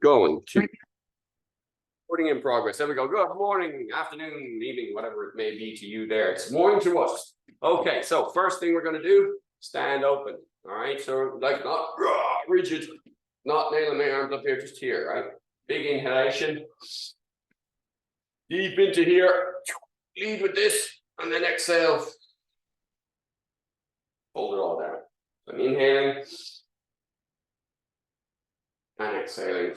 going to recording in progress. There we go. Good morning, afternoon, evening, whatever it may be to you there. It's morning to us. Okay, so first thing we're going to do, stand open. All right, so like not rigid, not nailing my arms up here, just here, right? Big inhalation. Deep into here. Lead with this, and then exhale. Hold it all down. So I'm inhaling and exhaling.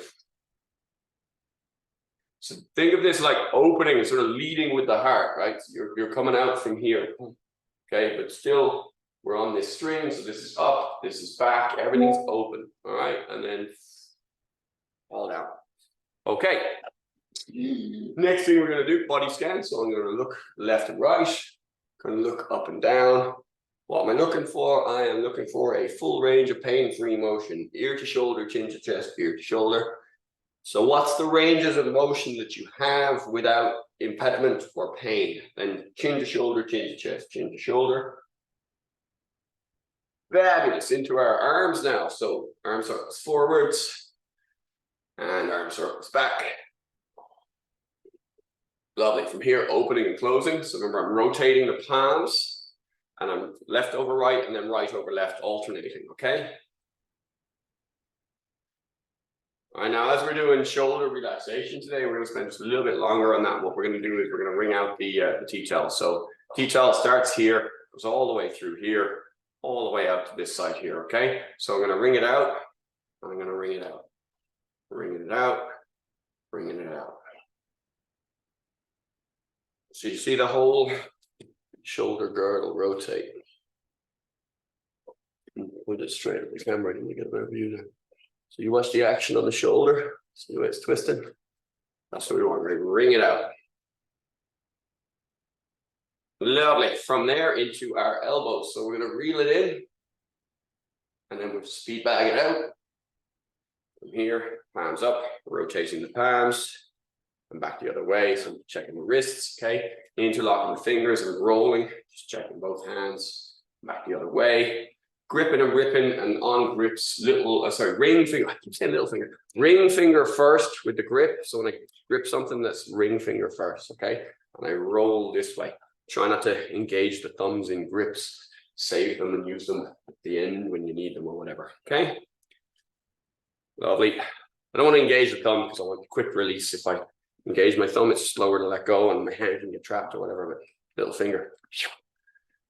So think of this like opening and sort of leading with the heart, right? So you're coming out from here, okay? But still, we're on this string. So this is up, this is back, everything's open, all right? And then fall down. Okay. Next thing we're going to do, body scan. So I'm going to look left and right, going to look up and down. What am I looking for? I am looking for a full range of pain-free motion, ear to shoulder, chin to chest, ear to shoulder. So what's the ranges of motion that you have without impediment or pain? Then chin to shoulder, chin to chest, chin to shoulder. Fabulous. Into our arms now. So arm circles forwards and arm circles back. Lovely. From here, opening and closing. So remember, I'm rotating the palms and I'm left over right and then right over left, alternating, okay? All right, now as we're doing shoulder relaxation today, we're going to spend just a little bit longer on that. What we're going to do is we're going to wring out the T-towel. So T-towel starts here, goes all the way through here, all the way out to this side here, okay? So I'm going to wring it out, and I'm going to wring it out. Wringing it out, wringing it out. So you see the whole shoulder girdle rotate. Put it straight at the camera, and you get a better view there. So you watch the action on the shoulder, see the way it's twisted. That's what we want, to wring it out. Lovely. From there into our elbows. So we're going to reel it in, and then we'll speed bag it out. From here, palms up, rotating the palms, and back the other way. So checking the wrists, okay? Interlocking the fingers and rolling, just checking both hands, back the other way. Gripping and ripping and on grips, ring finger, I keep saying little finger. Ring finger first with the grip. So when I grip something, that's ring finger first, okay? And I roll this way. Try not to engage the thumbs in grips. Save them and use them at the end when you need them or whatever, okay? Lovely. I don't want to engage the thumb because I want a quick release. If I engage my thumb, it's slower to let go and my hand can get trapped or whatever, but little finger.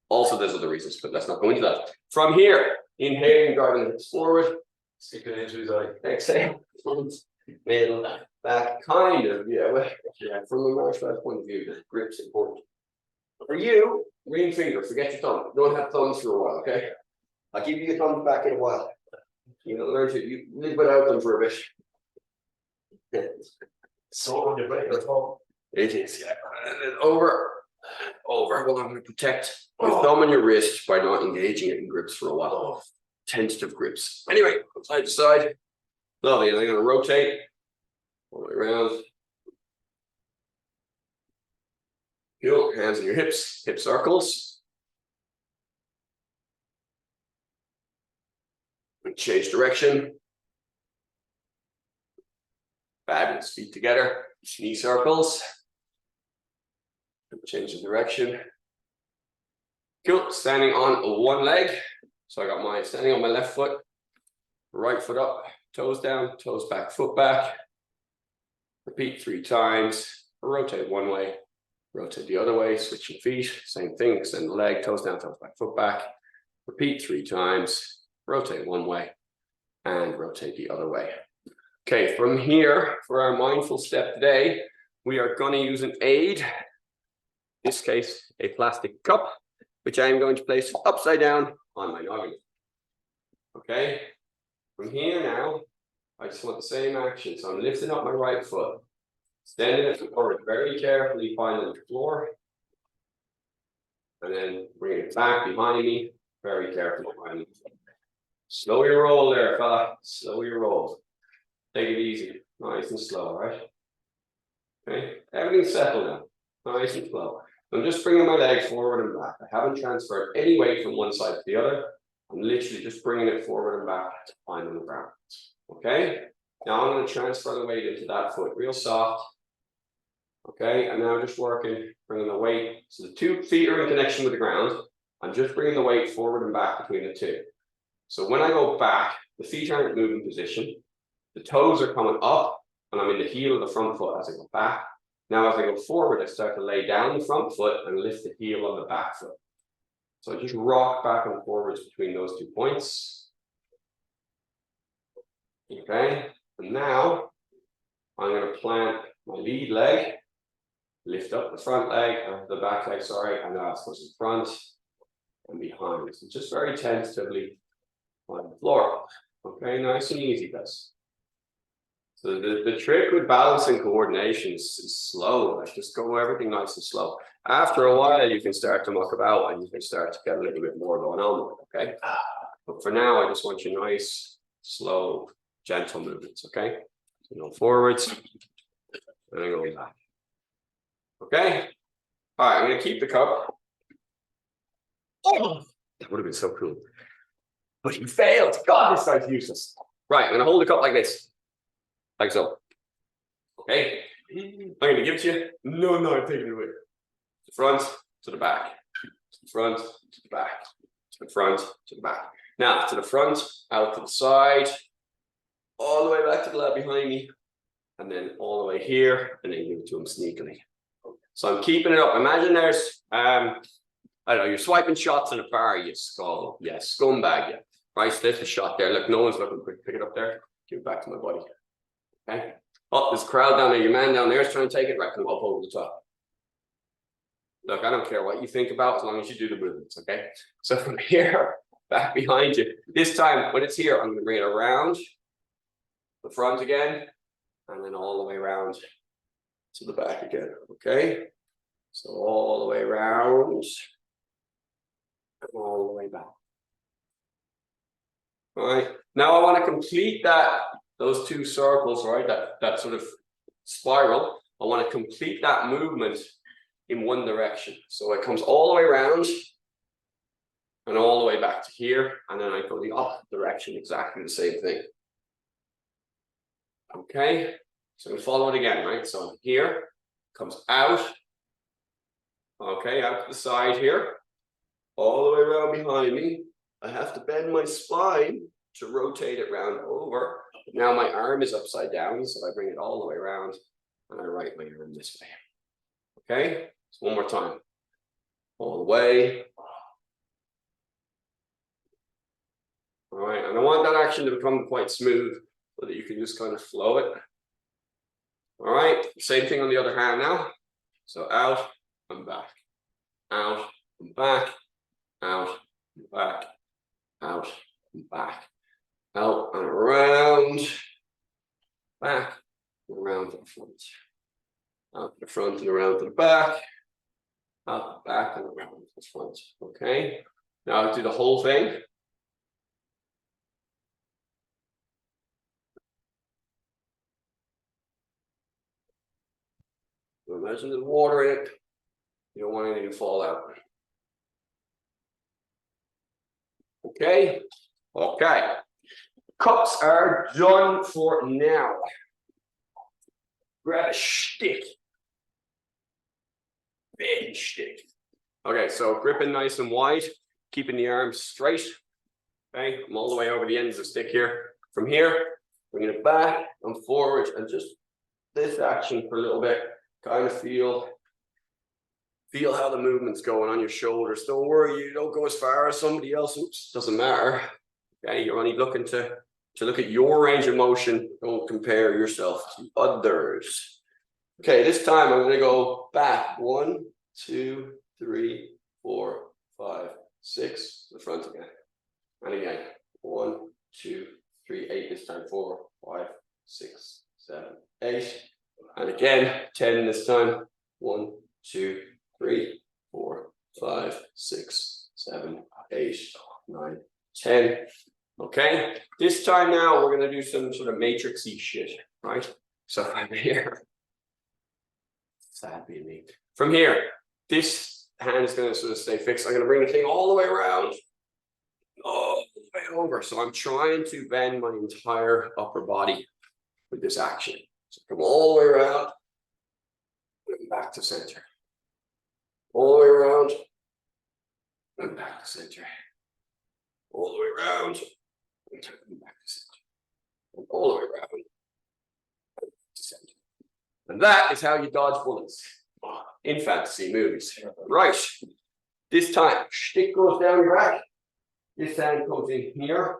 Also, there's other reasons, but let's not go into that. From here, inhaling, driving the hips forward, sticking it into his eye. Exhale, middle, back, kind of, yeah. From a martial arts point of view, the grip's important. For you, ring finger, forget your thumb. Don't have thumbs for a while, okay? I'll give you your thumbs back in a while. You know, learn to you live without them for a bit. So on your brain, that's all. It is, yeah. And then over. Well, I'm going to protect your thumb and your wrist by not engaging it in grips for a while. Tentative grips. Anyway, side to side. Lovely. And I'm going to rotate all the way around. Cool. Hands on your hips, hip circles. And change direction. Fabulous. Feet together. Knee circles. Change the direction. Cool. Standing on one leg. So I got my standing on my left foot, right foot up, toes down, toes back, foot back. Repeat 3 times. Rotate one way, rotate the other way, switching feet. Same thing. Extend the leg, toes down, toes back, foot back. Repeat 3 times. Rotate one way and rotate the other way. Okay, from here, for our mindful step today, we are going to use an aid. In this case, a plastic cup, which I am going to place upside down on my noggin. Okay, from here now, I just want the same action. So I'm lifting up my right foot, extending it forward very carefully, finding the floor, and then bringing it back behind me, very carefully behind me. Slow your roll there, fella. Slow your roll. Take it easy, nice and slow, right? Okay, everything's settled now, nice and slow. I'm just bringing my leg forward and back. I haven't transferred any weight from one side to the other. I'm literally just bringing it forward and back to find on the ground. Okay? Now I'm going to transfer the weight into that foot, real soft. Okay, and now just working, bringing the weight. So the 2 feet are in connection with the ground. I'm just bringing the weight forward and back between the 2. So when I go back, the feet aren't in moving position. The toes are coming up, and I'm in the heel of the front foot as I go back. Now as I go forward, I start to lay down the front foot and lift the heel on the back foot. So I just rock back and forwards between those 2 points. Okay, and now I'm going to plant my lead leg, lift up the front leg, or the back leg, sorry, and now it's goes in front and behind. So just very tentatively on the floor. Okay, nice and easy, guys. So the trick with balance and coordination is slow. Like just go everything nice and slow. After a while, you can start to muck about and you can start to get a little bit more going on with it, okay? But for now, I just want you nice, slow, gentle movements, okay? So go forwards, and then go back. Okay? All right, I'm gonna keep the cup. Oh, that would have been so cool. But he failed. God, this guy's useless. Right, I'm gonna hold the cup like this. Like so. Okay. I'm gonna give it to you. No, I'm taking it away. To the front, to the back. To the front, to the back. To the front, to the back. Now to the front, out to the side, all the way back to the lad behind me, and then all the way here, and then give it to him sneakily. So I'm keeping it up. Imagine there's I don't know, you're swiping shots in a bar, you skull. Yeah, scumbag, yeah. Right, there's the shot there. Look, no one's looking quick. Pick it up there. Give it back to my buddy. Okay. Oh, there's a crowd down there. Your man down there is trying to take it. Right, come up over the top. Look, I don't care what you think about as long as you do the movements, okay? So from here, back behind you. This time, when it's here, I'm going to bring it around the front again, and then all the way around to the back again, okay? So all the way around, and all the way back. All right, now I want to complete those 2 circles, right? That sort of spiral. I want to complete that movement in one direction. So it comes all the way around and all the way back to here, and then I go the opposite direction, exactly the same thing. Okay, so we follow it again, right? So here comes out. Okay, out to the side here, all the way around behind me. I have to bend my spine to rotate it round over. Now my arm is upside down, so I bring it all the way around and I right my arm this way. Okay, so one more time. All the way. All right, and I want that action to become quite smooth so that you can just kind of flow it. All right, same thing on the other hand now. So out and back, out and back, out and back, out and back, out and around, back, and around to the front, out to the front and around to the back, out the back and around to the front. Okay, now I'll do the whole thing. So imagine there's water in it. You don't want anything to fall out. Okay. Okay. Cups are done for now. Grab a stick. Big stick. Okay, so gripping nice and wide, keeping the arms straight. Okay, I'm all the way over the ends of the stick here. From here, bringing it back and forward, and just this action for a little bit. Kind of feel how the movement's going on your shoulders. Don't worry, you don't go as far as somebody else. Oops, doesn't matter. Okay, you're only looking to look at your range of motion. Don't compare yourself to others. Okay, this time I'm going to go back 1, 2, 3, 4, 5, 6 to the front again. And again, 1, 2, 3, 8 this time, 4, 5, 6, 7, 8. And again, 10 this time. 1, 2, 3, 4, 5, 6, 7, 8, 9, 10. Okay, this time now we're going to do some sort of matrixy shit, right? So I'm here. Sad being me. From here, this hand is going to sort of stay fixed. I'm going to bring the thing all the way around, all the way over. So I'm trying to bend my entire upper body. with this action. So come all the way around and back to center. All the way around and back to center. All the way around and back to center. And all the way around and back to center. And that is how you dodge bullets in fantasy movies. Right. This time, stick goes down your back. This hand comes in here.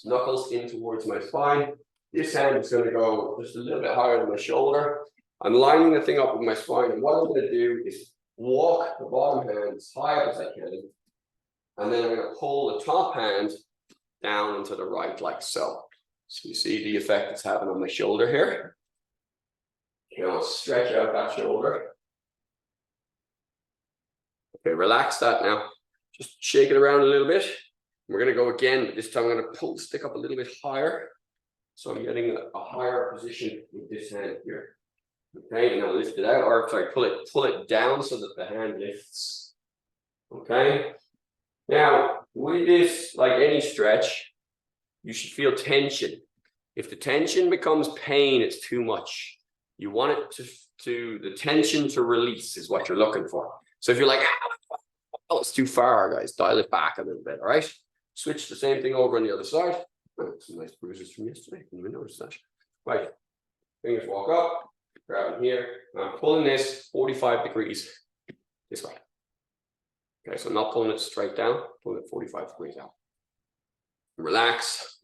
Knuckles in towards my spine. This hand is going to go just a little bit higher than my shoulder. I'm lining the thing up with my spine. And what I'm going to do is walk the bottom hand as high up as I can. And then I'm going to pull the top hand down into the right like so. So you see the effect it's having on my shoulder here. You know, stretch out that shoulder. Okay, relax that now. Just shake it around a little bit. We're going to go again, but this time I'm going to pull the stick up a little bit higher. So I'm getting a higher position with this hand here. Okay, now lift it out, or sorry, pull it down so that the hand lifts. Okay. Now, with this, like any stretch, you should feel tension. If the tension becomes pain, it's too much. You want it the tension to release is what you're looking for. So if you're like, oh, it's too far, guys, dial it back a little bit, all right? Switch the same thing over on the other side. Oh, some nice bruises from yesterday. Didn't even notice that. Right. Fingers walk up, grab them here. I'm pulling this 45 degrees this way. Okay, so I'm not pulling it straight down, pulling it 45 degrees out. Relax.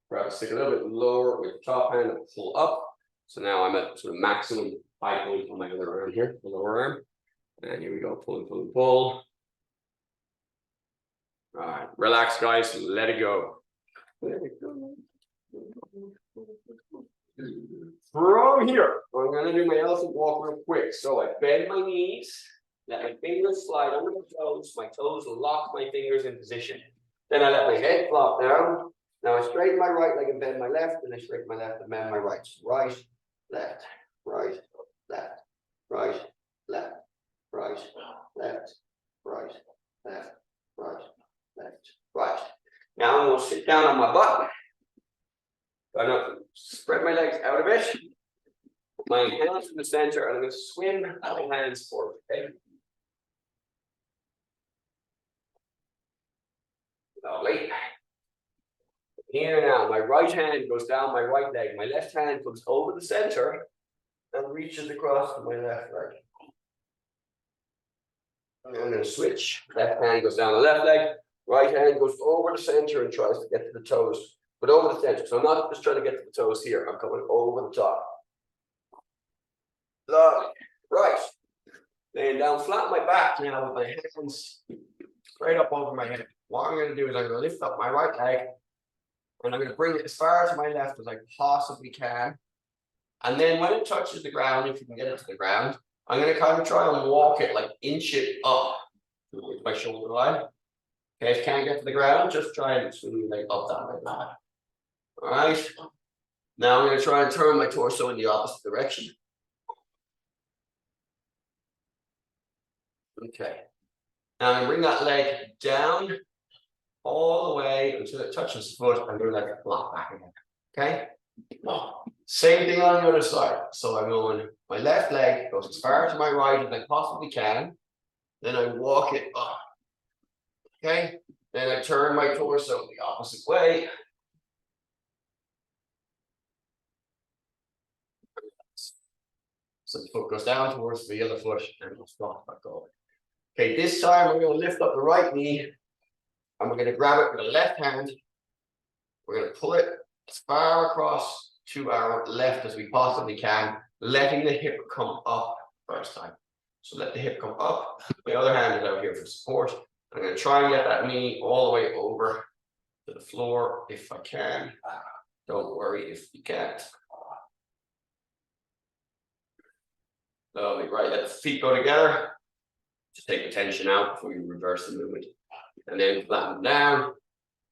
Grab a stick a little bit lower with the top hand and pull up. So now I'm at sort of maximum high point on my other arm here, the lower arm. And here we go, pull and pull and pull. All right, relax, guys, and let it go. Let it go. From here, I'm going to do my elephant walk real quick. So I bend my knees, let my fingers slide under my toes lock my fingers in position. Then I let my head flop down. Now I straighten my right leg and bend my left, and I straighten my left and bend my right. Right, left, right, left, right, left, right, left, right, left, right, left, right. Now I'm going to sit down on my butt. I'm going to spread my legs out a bit. Put my hands in the center, and I'm going to swim my hands forward. Okay? Lovely. Here now, my right hand goes down my right leg. My left hand comes over the center and reaches across to my left leg. And I'm going to switch. Left hand goes down the left leg. Right hand goes over the center and tries to get to the toes, but over the center. So I'm not just trying to get to the toes here. I'm coming over the top. Lovely. Right. Laying down flat on my back now with my hands straight up over my head. What I'm going to do is I'm going to lift up my right leg. And I'm going to bring it as far to my left as I possibly can. And then when it touches the ground, if you can get it to the ground, I'm going to kind of try and walk it, like inch it up with my shoulder line. Okay, if you can't get to the ground, just try and swing your leg up that way. All right. Now I'm going to try and turn my torso in the opposite direction. Okay. Now I'm going to bring that leg down all the way until it touches the foot, and then let it flop back again. Okay? Same thing on the other side. So I'm going, my left leg goes as far to my right as I possibly can. Then I walk it up. Okay? Then I turn my torso the opposite way. So the foot goes down towards the other foot and it'll flop back over. Okay, this time we're going to lift up the right knee. And we're going to grab it with the left hand. We're going to pull it as far across to our left as we possibly can, letting the hip come up first time. So let the hip come up. My other hand is out here for support. I'm going to try and get that knee all the way over to the floor if I can. Don't worry if you can't. Lovely. Right, let the feet go together. Just take the tension out before you reverse the movement. And then flatten down.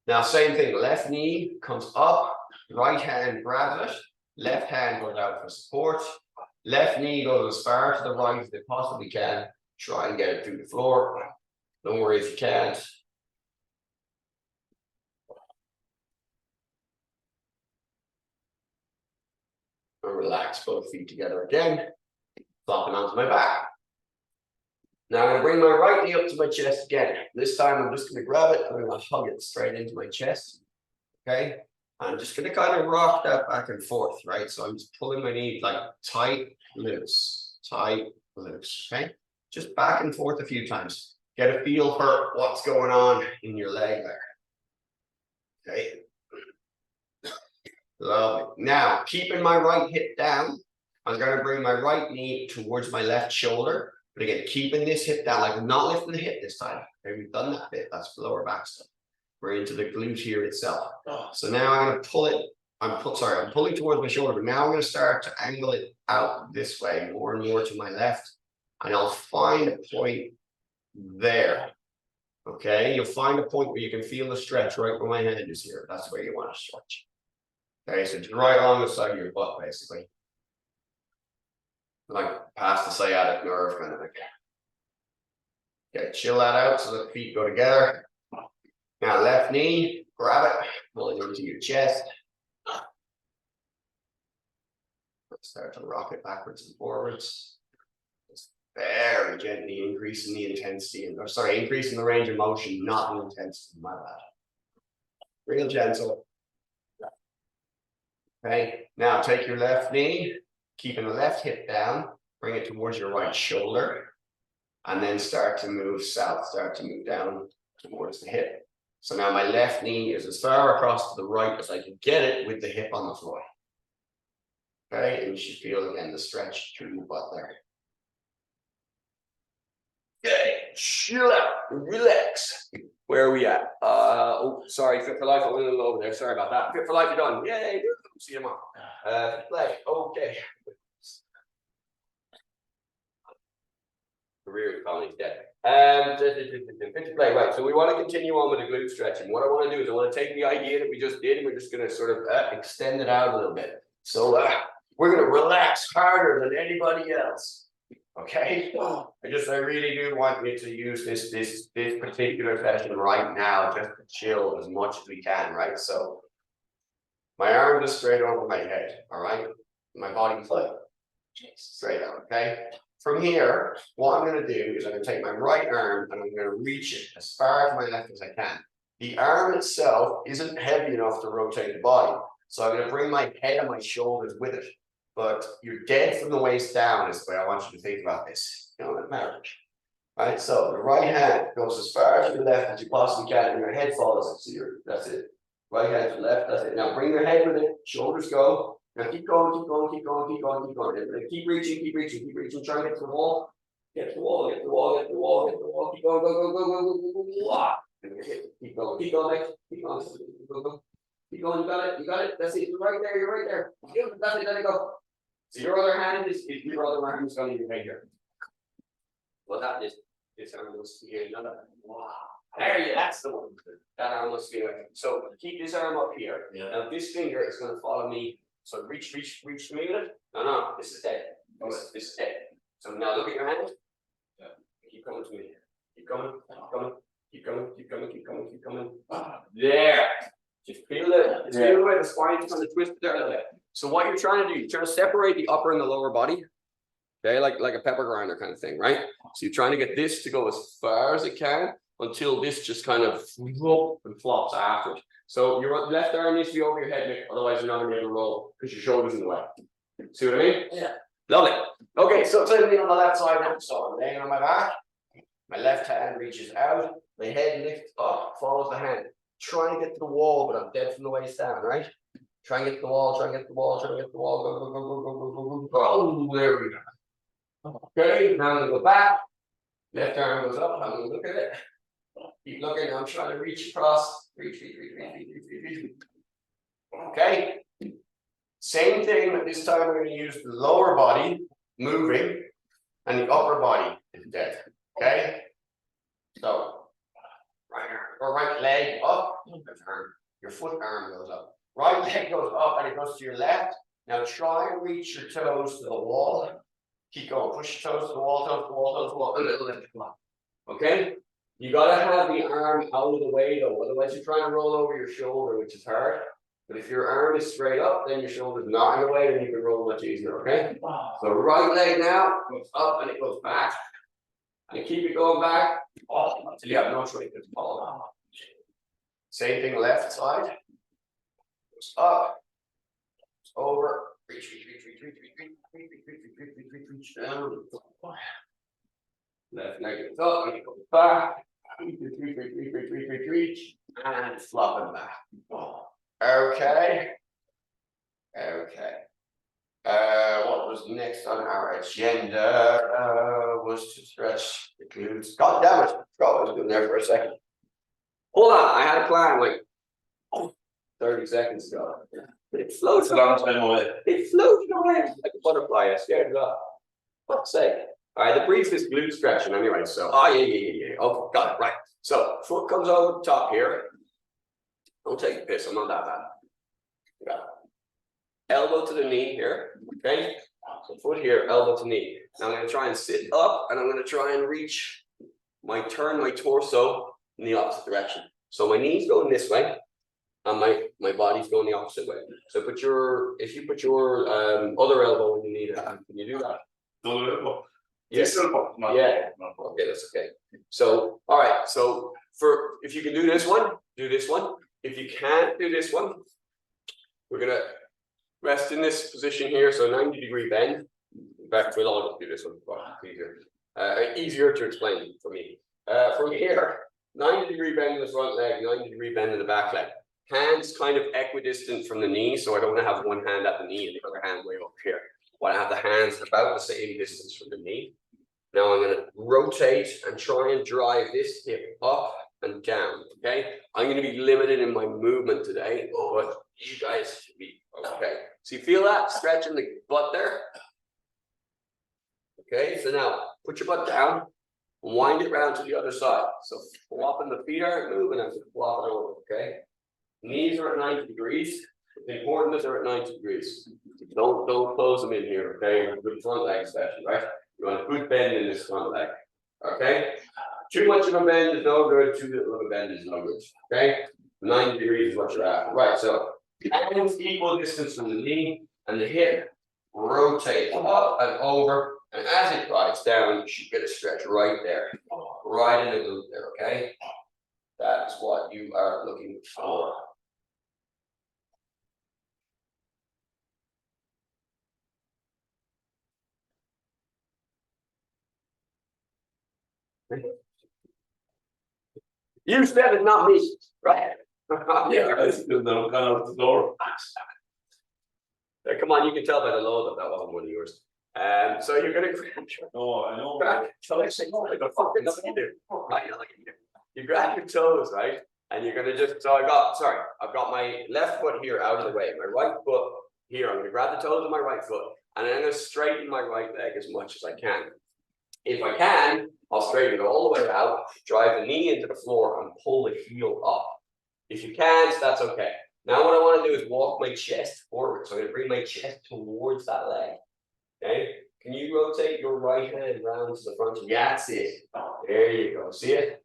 Now, same thing. Left knee comes up. Right hand grabs it. Left hand goes out for support. Left knee goes as far to the right as they possibly can. Try and get it through the floor. Don't worry if you can't. relax both feet together again, flopping onto my back. Now I'm going to bring my right knee up to my chest again. This time I'm just going to grab it and I'm going to hug it straight into my chest. Okay, I'm just going to kind of rock that back and forth, right? So I'm just pulling my knee like tight, loose, okay? Just back and forth a few times. Get a feel for what's going on in your leg there. Okay. Lovely. Now, keeping my right hip down, I'm going to bring my right knee towards my left shoulder. But again, keeping this hip down, like I'm not lifting the hip this time. Okay, we've done that bit. That's lower back stuff. We're into the glute here itself. So now I'm going to pull it. I'm pulling towards my shoulder, but now I'm going to start to angle it out this way, more and more to my left. And I'll find a point there. Okay, you'll find a point where you can feel the stretch right where my hand is here. That's where you want to stretch. Okay, so just right along the side of your butt, basically. Like past the sciatic nerve kind of thing. Okay, chill that out so the feet go together. Now left knee, grab it, pull it into your chest. Start to rock it backwards and forwards. Just very gently increasing the intensity, increasing the range of motion, not the intensity, my bad. Real gentle. Okay, now take your left knee, keeping the left hip down, bring it towards your right shoulder, and then start to move south, start to move down towards the hip. So now my left knee is as far across to the right as I can get it with the hip on the floor. Okay, and you should feel again the stretch through the butt there. Okay, chill out, relax. Where are we at? Oh, sorry, Fit for Life. I went a little over there. Sorry about that. Fit for Life, you're done. Yay! See you tomorrow. Play. Okay. Career economy dead. Fit to play. Right. So we want to continue on with the glute stretching. What I want to do is I want to take the idea that we just did, and we're just going to sort of extend it out a little bit. So we're going to relax harder than anybody else. Okay, I really do want you to use this particular session right now just to chill as much as we can, right? So my arm is straight over my head, all right? My body's like straight out, okay? From here, what I'm going to do is I'm going to take my right arm and I'm going to reach it as far to my left as I can. The arm itself isn't heavy enough to rotate the body, so I'm going to bring my head and my shoulders with it. But you're dead from the waist down is the way I want you to think about this, in marriage. Right, so the right hand goes as far to the left as you possibly can, and your head follows it. So that's it. Right hand to left, that's it. Now bring your head with it, shoulders go. Now keep going, keep going, keep going, keep going, keep going. Keep reaching, keep reaching, keep reaching. Try and get to the wall. Get to the wall, get to the wall, get to the wall, get to the wall. Keep going, go, go, go, go, go, go, go, go. Keep going, keep going, keep going, go, go. Keep going, you got it, that's it. You're right there, you're right there. That's it, let it go. So your other hand is your other arm is going to be right here. Well, that is this arm must be here. Wow. There you that's the one. That arm must be right. So keep this arm up here. Yeah. Now this finger is going to follow me. So reach to me with it. No, this is dead. This is dead. So now look at your hand. Yeah. Keep coming to me. Keep coming, keep coming, keep coming, keep coming, keep coming, keep coming. There. Just feel it. Feel the way the spine is going to twist there a little bit. So what you're trying to do, you're trying to separate the upper and the lower body, okay, like a pepper grinder kind of thing, right? So you're trying to get this to go as far as it can until this just kind of and flops after it. So your left arm needs to be over your head, Nick, otherwise you're not going to be able to roll because your shoulder's in the way. See what I mean? Yeah. Lovely. Okay, so it's me on the left side now. So I'm laying on my back. My left hand reaches out. My head lifts up, follows the hand. Try and get to the wall, but I'm dead from the waist down, right? Try and get to the wall, try and get to the wall, try and get to the wall, go, go, go, go, go, go, go, go, go. Oh, there we go. Okay, now I'm going to go back. Left arm goes up, I'm going to look at it. Keep looking, I'm trying to reach across. Reach. Okay. Same thing, but this time we're going to use the lower body moving and the upper body is dead. Okay? So, right arm, or right leg up, your foot arm goes up. Right leg goes up and it goes to your left. Now try and reach your toes to the wall. Keep going. Push your toes to the wall, toes to the wall, toes to the wall. A little bit. Okay? You gotta have the arm out of the way though, otherwise you're trying to roll over your shoulder, which is hard. But if your arm is straight up, then your shoulder's not in the way, then you can roll much easier, okay? So right leg now goes up and it goes back. And keep it going back until you have no choice but to follow on. Same thing left side. Goes up, goes over, reach, down. Left leg goes up and it goes back. Reach, and flop it back. Okay. Okay. What was next on our agenda? Was to stretch the glutes. God damn it! Forgot what I was doing there for a second. Hold on, I had a plan like 30 seconds ago. It floated away. It floated away like a butterfly. I scared it off. Fuck's sake. All right, the brief is glute stretching anyway. So, yeah. Okay, got it. Right. So, foot comes over the top here. Don't take a piss. I'm not that bad. Got it. Elbow to the knee here, okay? So foot here, elbow to knee. Now I'm going to try and sit up, and I'm going to try and turn my torso in the opposite direction. So my knee's going this way, and my body's going the opposite way. So if you put your other elbow when you need it, can you do that? Yes. Yeah. Okay, that's okay. So, all right. So if you can do this one, do this one. If you can't do this one, we're gonna rest in this position here. So 90-degree bend. In fact, we'll all just do this one. Easier to explain for me. From here, 90-degree bend in the front leg, 90-degree bend in the back leg. Hands kind of equidistant from the knee, so I don't want to have one hand at the knee and the other hand way up here. I want to have the hands about the same distance from the knee. Now I'm going to rotate and try and drive this hip up and down, okay? I'm going to be limited in my movement today, but you guys should be okay. So you feel that stretch in the butt there? Okay, so now put your butt down, wind it round to the other side. So flopping the feet aren't moving, I'm flopping over, okay? Knees are at 90 degrees. It's important that they're at 90 degrees. Don't close them in here, okay? Good front leg especially, right? You want a good bend in this front leg, okay? Too much of a bend is no good, too little of a bend is no good, okay? 90 degrees is what you're after. Right, so hands equal distance from the knee and the hip, rotate up and over, and as it glides down, you should get a stretch right there, right in the glute there, okay? That's what you are looking for. You said it, not me, right? Yeah, I still don't kind of the door. Come on, you can tell by the low that wasn't one of yours. So you're gonna Oh, I know. so let's say, like a fucking you grab your toes, right? And you're gonna just I've got my left foot here out of the way, my right foot here. I'm gonna grab the toes of my right foot, and I'm gonna straighten my right leg as much as I can. If I can, I'll straighten it all the way out, drive the knee into the floor, and pull the heel up. If you can't, that's okay. Now what I want to do is walk my chest forward. So I'm going to bring my chest towards that leg. Okay? Can you rotate your right hand round to the front? Yeah, that's it. There you go. See it?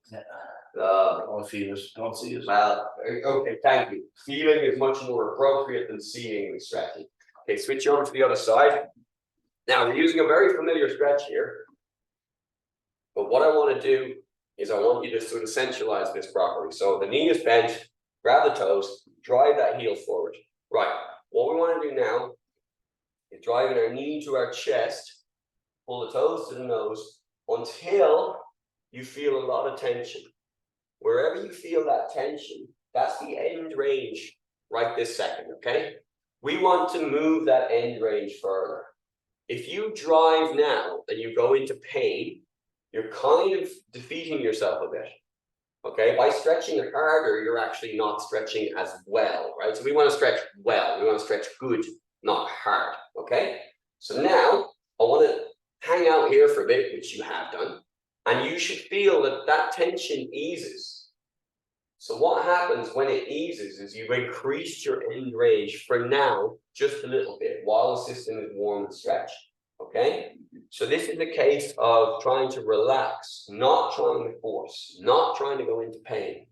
Don't feel it. Don't see it. Well, okay, thank you. Feeling is much more appropriate than seeing and stretching. Okay, switch over to the other side. Now we're using a very familiar stretch here. But what I want to do is I want you to sort of centralize this properly. So the knee is bent, grab the toes, drive that heel forward. Right, what we want to do now is driving our knee to our chest, pull the toes to the nose until you feel a lot of tension. Wherever you feel that tension, that's the end range right this second, okay? We want to move that end range further. If you drive now and you go into pain, you're kind of defeating yourself a bit, okay? By stretching harder, you're actually not stretching as well, right? So we want to stretch well, we want to stretch good, not hard, okay? So now, I want to hang out here for a bit, which you have done, and you should feel that that tension eases. So what happens when it eases is you've increased your end range for now, just a little bit, while the system is warm and stretched, okay? So this is a case of trying to relax, not trying to force, not trying to go into pain.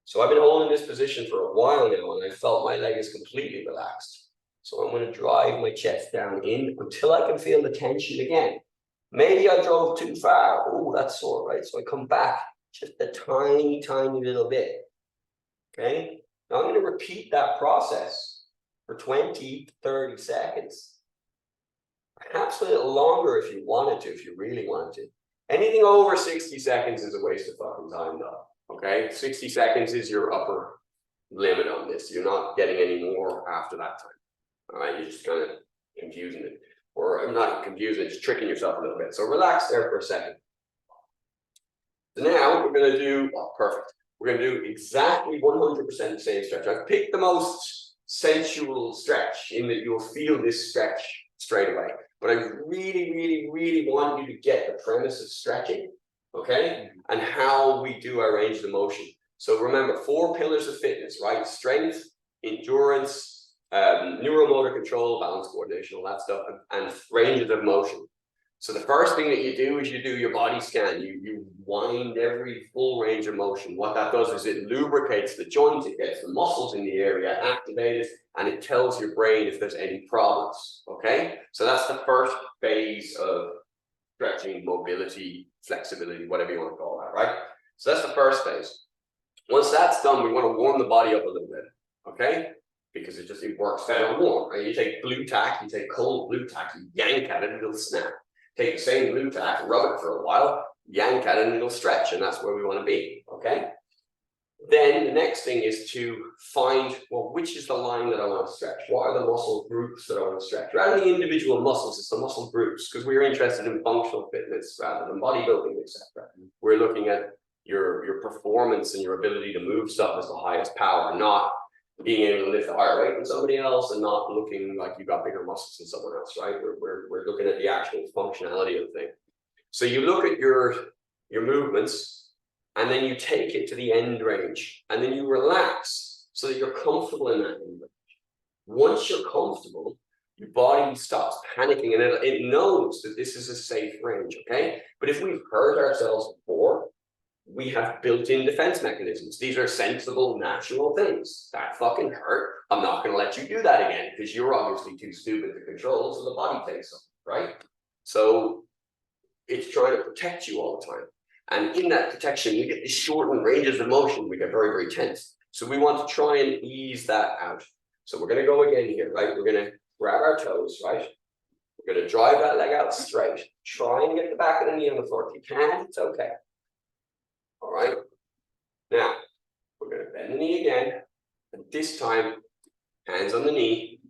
So I've been holding this position for a while now, and I felt my leg is completely relaxed. So I'm going to drive my chest down in until I can feel the tension again. Maybe I drove too far. Oh, that's sore, right? So I come back just a tiny, tiny little bit. Okay. Now I'm going to repeat that process for 20 to 30 seconds. Perhaps a little longer if you wanted to, if you really wanted to. Anything over 60 seconds is a waste of fucking time, though. Okay, 60 seconds is your upper limit on this. You're not getting any more after that time. All right, you're just kind of confusing it. Or I'm not confusing it, just tricking yourself a little bit. So relax there for a second. So now we're going to do, oh, perfect. We're going to do exactly 100% the same stretch. I've picked the most sensual stretch in that you'll feel this stretch straight away. But I really, really, really want you to get the premise of stretching, okay? And how we do our range of motion. So remember, 4 pillars of fitness, right? Strength, endurance, neuromotor control, balance, coordination, all that stuff, and ranges of motion. So the first thing that you do is you do your body scan. You wind every full range of motion. What that does is it lubricates the joints, it gets the muscles in the area activated, and it tells your brain if there's any problems, okay? So that's the first phase of stretching, mobility, flexibility, whatever you want to call that, right? So that's the first phase. Once that's done, we want to warm the body up a little bit, okay? Because it works better warm, right? You take blue tack, you take cold blue tack, you yank at it, it'll snap. Take the same blue tack, rub it for a while, yank at it, and it'll stretch, and that's where we want to be, okay? Then the next thing is to find, well, which is the line that I want to stretch? What are the muscle groups that I want to stretch? Rather than the individual muscles, it's the muscle groups, because we're interested in functional fitness rather than bodybuilding, etc. We're looking at your performance and your ability to move stuff as the highest power, not being able to lift a higher weight than somebody else and not looking like you got bigger muscles than someone else, right? We're looking at the actual functionality of the thing. So you look at your movements, and then you take it to the end range, and then you relax so that you're comfortable in that end range. Once you're comfortable, your body stops panicking, and it knows that this is a safe range, okay? But if we've hurt ourselves before, we have built-in defense mechanisms. These are sensible, natural things. That fucking hurt. I'm not going to let you do that again because you're obviously too stupid to control, so the body takes them, right? So it's trying to protect you all the time. And in that protection, we get these shortened ranges of motion. We get very, very tense. So we want to try and ease that out. So we're going to go again here, right? We're going to grab our toes, right? We're going to drive that leg out straight. Try and get the back of the knee on the floor. If you can, it's okay. All right. Now, we're going to bend the knee again. And this time, hands on the knee.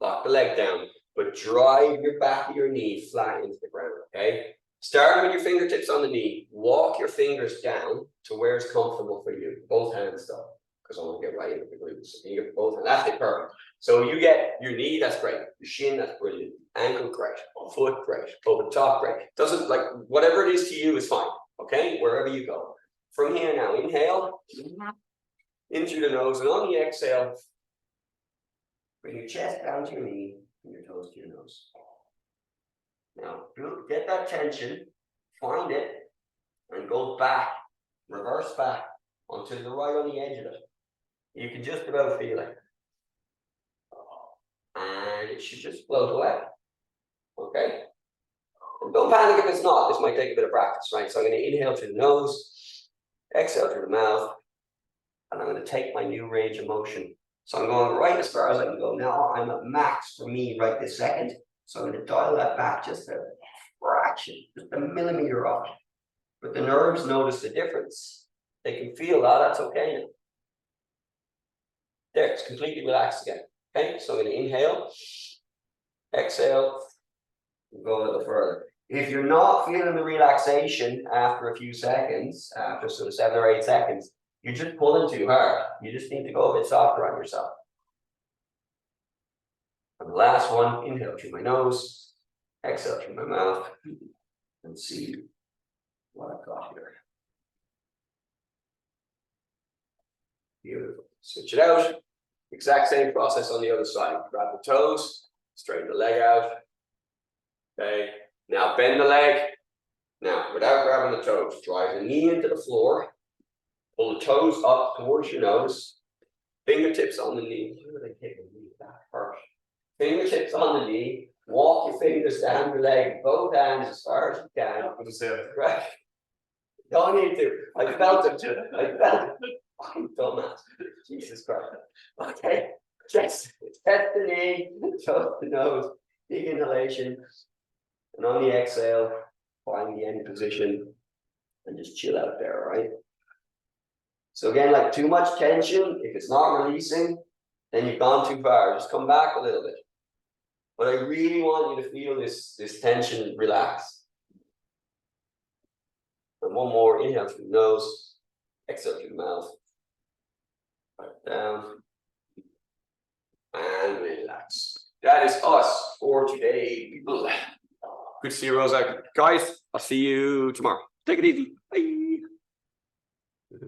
Lock the leg down. But drive your back of your knee flat into the ground, okay? Start with your fingertips on the knee. Walk your fingers down to where it's comfortable for you. Both hands though, because I want to get right into the glutes. So you get both hands. That's it, perfect. So you get your knee, that's great. Your shin, that's brilliant. Ankle, great. Foot, great. Over the top, great. Doesn't, like, whatever it is to you is fine, okay? Wherever you go. From here now, inhale in through the nose, and on the exhale, bring your chest down to your knee and your toes to your nose. Now, get that tension, find it, and go back, reverse back, until you're right on the edge of it. You can just about feel it. And it should just float away. Okay? And don't panic if it's not. This might take a bit of practice, right? So I'm going to inhale through the nose, exhale through the mouth, and I'm going to take my new range of motion. So I'm going right as far as I can go. Now I'm at max for me right this second. So I'm going to dial that back just a fraction, just a millimeter off. But the nerves notice the difference. They can feel that, that's okay now. There, it's completely relaxed again. Okay, so I'm going to inhale, exhale, and go a little further. If you're not feeling the relaxation after a few seconds, after sort of 7 or 8 seconds, you're just pulling too hard. You just need to go a bit softer on yourself. And the last one, inhale through my nose, exhale through my mouth, and see what I've got here. Beautiful. Switch it out. Exact same process on the other side. Grab the toes, straighten the leg out. Okay. Now bend the leg. Now, without grabbing the toes, drive the knee into the floor. Pull the toes up towards your nose. Fingertips on the knee. Where are they taking the knee back first? Fingertips on the knee. Walk your fingers down your leg, both hands as far as you can. I'm gonna say it. Right. Don't need to. I felt it. I felt it. I'm dumbass. Jesus Christ. Okay. Chest the knee, toes the nose, big inhalation. And on the exhale, find the end position and just chill out there, all right? So again, like too much tension, if it's not releasing, then you've gone too far. Just come back a little bit. But I really want you to feel this tension relax. And one more, inhale through the nose, exhale through the mouth. Right down. And relax. That is us for today, people. Good to see you, Rosa. Guys, I'll see you tomorrow. Take it easy. Bye.